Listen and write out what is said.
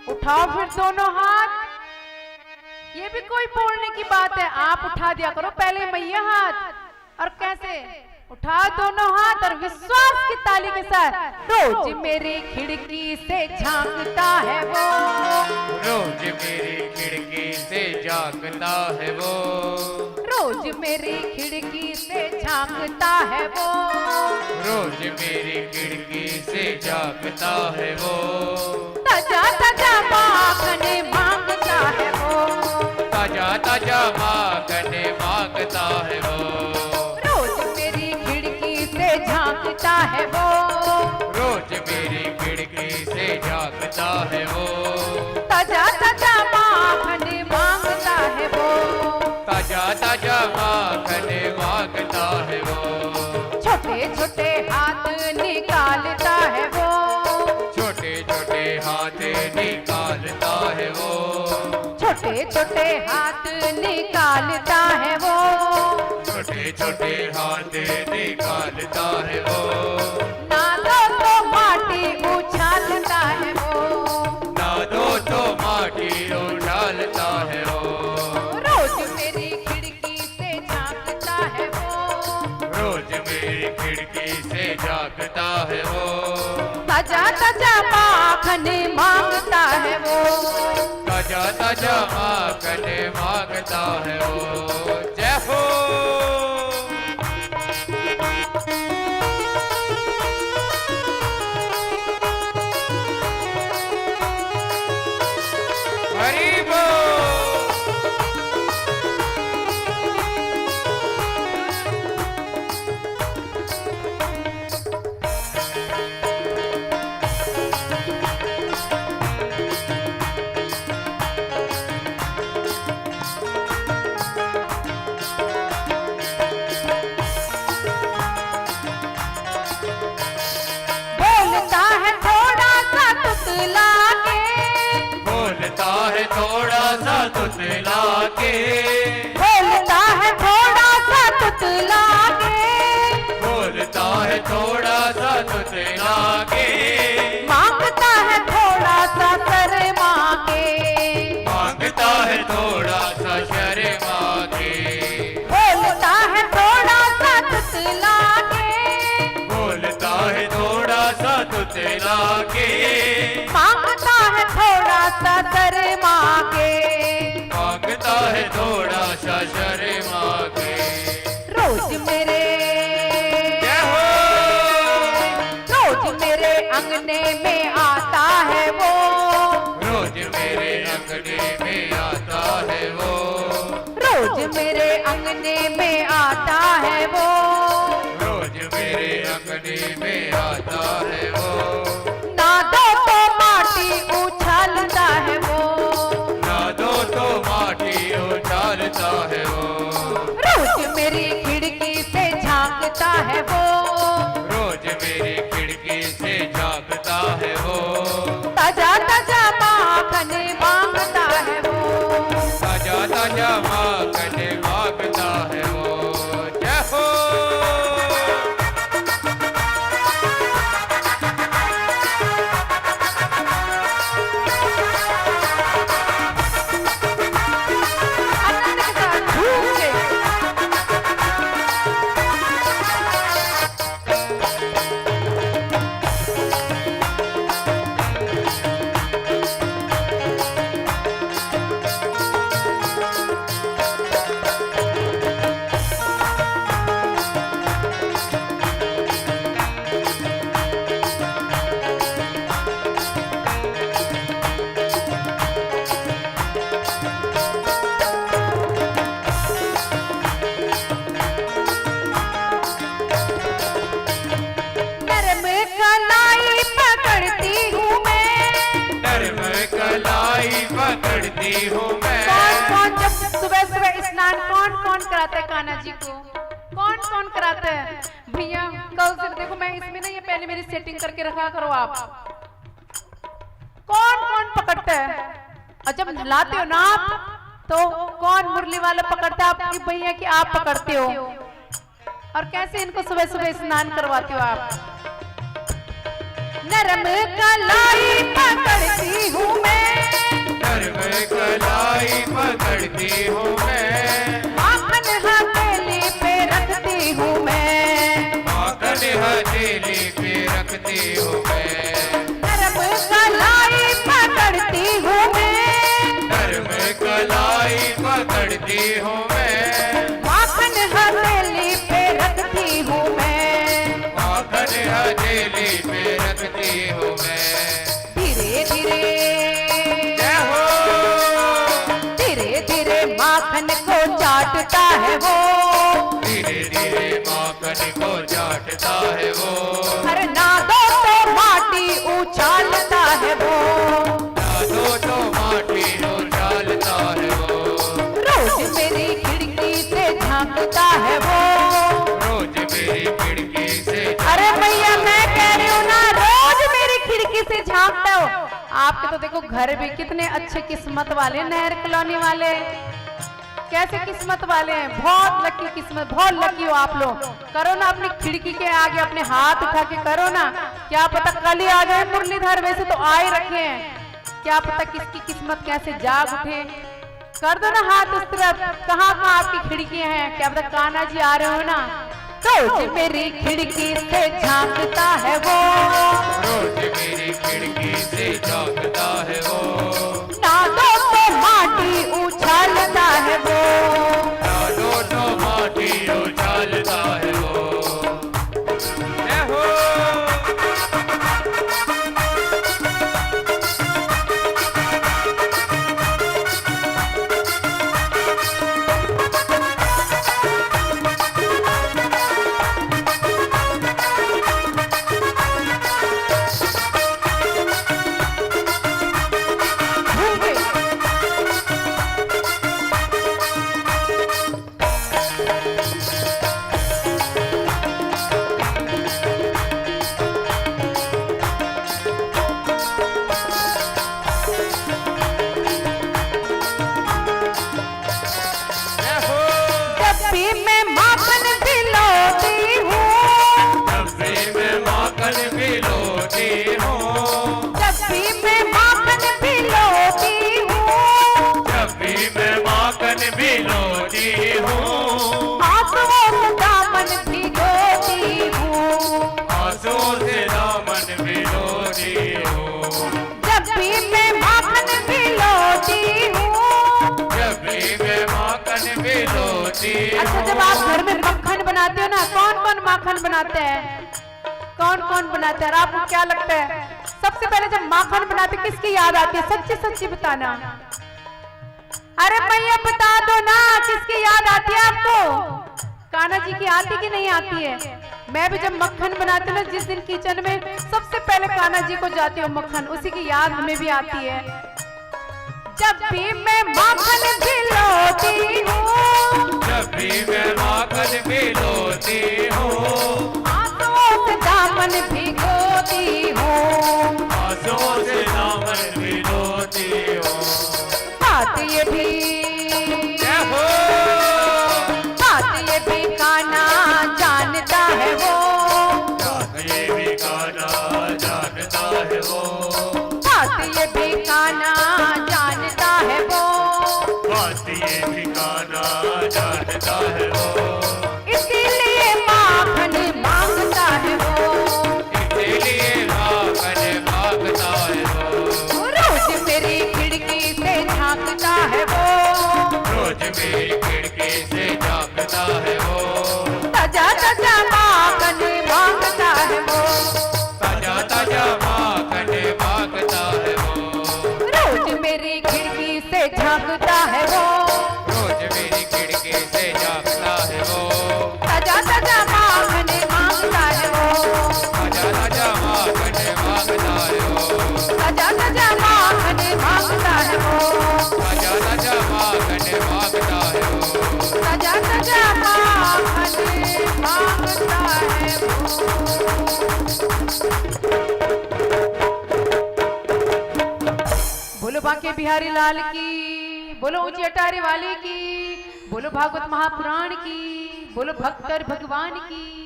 उठाओ फिर दोनों हाथ। ये भी कोई बोलने की बात है? आप उठा दिया करो पहले मैया हाथ। और कैसे उठा दोनों हाथ और विश्वास की ताली के साथ। रोज मेरी खिड़की से झांकता है वो, रोज मेरी खिड़की से झांकता है वो, रोज मेरी खिड़की से झांकता है वो, रोज मेरी खिड़की से झांकता है वो। ताजा ताजा माखन मांगता है वो, ताजा ताजा माखन मांगता है वो, झांकता है वो, रोज मेरी खिड़की से झांकता है वो। ताजा ताजा माखन मांगता है वो, ताजा ताजा माखन मांगता है वो। छोटे छोटे हाथ निकालता है वो, छोटे छोटे हाथ निकालता है वो, छोटे छोटे हाथ निकालता है वो, छोटे छोटे हाथ निकालता है वो। ना दो तो माटी उछालता है वो, ना दो तो माटी उछालता है वो। रोज मेरी खिड़की से झांकता है वो, रोज मेरी खिड़की से झांकता है वो। ताजा ताजा माखन मांगता है वो, ताजा ताजा माखन मांगता है वो। जय हो। हरि बोल। बोलता है थोड़ा सा तुतला के, बोलता है थोड़ा सा तुतला के, बोलता है थोड़ा सा तुतला के, बोलता है थोड़ा सा तुतला के, मांगता है थोड़ा सा शर्मा के, मांगता है थोड़ा सा शर्मा के, बोलता है थोड़ा सा तुतला के, बोलता है थोड़ा सा तुतला के, मांगता है थोड़ा सा शर्मा के, मांगता है थोड़ा सा शर्मा के। रोज मेरे, जय हो। रोज मेरे अंगने में आता है वो, रोज मेरे अंगने में आता है वो, रोज मेरे अंगने में आता है वो, रोज मेरे अंगने में आता है वो। ना दो तो माटी उछालता है वो, ना दो तो माटी उछालता है वो, रोज मेरी खिड़की से झांकता है वो, रोज मेरी खिड़की से झांकता है वो। ताजा ताजा माखन मांगता है वो, ताजा ताजा माखन मांगता है वो। जय हो। आनंद के साथ झूम के। नरम कलाई पकड़ती हूँ मैं, नरम कलाई पकड़ती हूँ मैं। कौन कौन जब सुबह सुबह स्नान कौन कौन कराता है कान्हा जी को? कौन कौन कराता है भैया? कल से देखो मैं इसमें ना ये पहले मेरी सेटिंग करके रखा करो आप। कौन कौन पकड़ता है? और जब नहलाते हो ना आप तो कौन मुरली वाला पकड़ता है आपकी भैया कि आप पकड़ते हो? और कैसे इनको सुबह सुबह स्नान करवाते हो आप? नरम कलाई पकड़ती हूँ मैं, रखती हूँ मैं, माखन हथेली पे रखती हूँ मैं, माखन हथेली पे रखती हूँ मैं, नरम कलाई पकड़ती हूँ मैं, नरम कलाई पकड़ती हूँ मैं, माखन हथेली पे रखती हूँ मैं, माखन हथेली पे रखती हूँ मैं। धीरे धीरे जय हो, धीरे धीरे माखन को चाटता है वो, धीरे धीरे माखन को चाटता है वो, अरे नादो तो माटी उछालता है वो, नादो तो माटी उछालता है वो, रोज मेरी खिड़की से झांकता है वो। रोज मेरी खिड़की से अरे भैया मैं कह रही हूँ ना, रोज मेरी खिड़की से झांकता हो। आपके तो देखो घर भी कितने अच्छे किस्मत वाले, नहर कॉलोनी वाले कैसे किस्मत वाले हैं, बहुत लकी किस्मत, बहुत लकी हो आप लोग। करो ना अपनी खिड़की के आगे अपने हाथ उठा के करो ना, क्या पता कल ही आ जाए मुरलीधर, वैसे तो आ ही रखे हैं, क्या पता किसकी किस्मत कैसे जाग उठे। कर दो ना हाथ उस तरफ, कहाँ कहाँ आपकी खिड़कियां हैं, क्या पता कान्हा जी आ रहे हो ना। रोज मेरी खिड़की से झांकता है वो, रोज मेरी खिड़की से झांकता है वो, नादो तो माटी उछालता है वो, नादो तो माटी उछालता है वो। जय हो, जय हो, जब भी मैं माखन भिलोती हूँ, डब्बे में माखन भिलोती हूँ, जब भी मैं माखन भिलोती हूँ, जब भी मैं माखन भिलोती हूँ, आंसुओं से दामन भिगोती हूँ, आंसुओं से दामन भिलोती हूँ, जब भी मैं माखन भिलोती हूँ। जब भी मैं माखन भिलोती अच्छा, जब आप घर में मक्खन बनाते हो ना, कौन कौन माखन बनाते हैं, कौन कौन बनाते हैं, और आपको क्या लगता है सबसे पहले जब माखन बनाते किसकी याद आती है, सच्ची सच्ची बताना। अरे भैया बता दो ना, किसकी याद आती है आपको, कान्हा जी की आती कि नहीं आती है। मैं भी जब मक्खन बनाती हूँ ना, जिस दिन किचन में सबसे पहले कान्हा जी को जाती हूँ मक्खन, उसी की याद हमें भी आती है। जब भी मैं माखन भिलोती हूँ, जब भी मैं माखन भिलोती हूँ, आंसुओं से दामन भिगोती हूँ, आंसुओं से दामन भिगोती हूँ। बात ये भी, जय हो, बात ये भी कान्हा जानता है वो, ये भी गाना जानता है वो, बात ये भी कान्हा जानता है वो, बात ये भी गाना जानता है वो, इसीलिए माखन मांगता है वो, इसीलिए माखन मांगता है वो, रोज मेरी खिड़की से झांकता है वो, रोज मेरी खिड़की से झांकता है वो, ताजा ताजा माखन मांगता है वो, ताजा ताजा माखन मांगता है वो, रोज मेरी खिड़की से झांकता है वो, रोज मेरी खिड़की से झांकता है वो, ताजा ताजा माखन मांगता है वो, ताजा ताजा माखन मांगता है वो, ताजा ताजा माखन मांगता है वो, ताजा ताजा माखन मांगता है वो, ताजा ताजा माखन मांगता है वो। बोलो बांके बिहारी लाल की, बोलो ऊंची अटारी वाली की, बोलो भागवत महापुराण की, बोलो भक्तर भगवान की।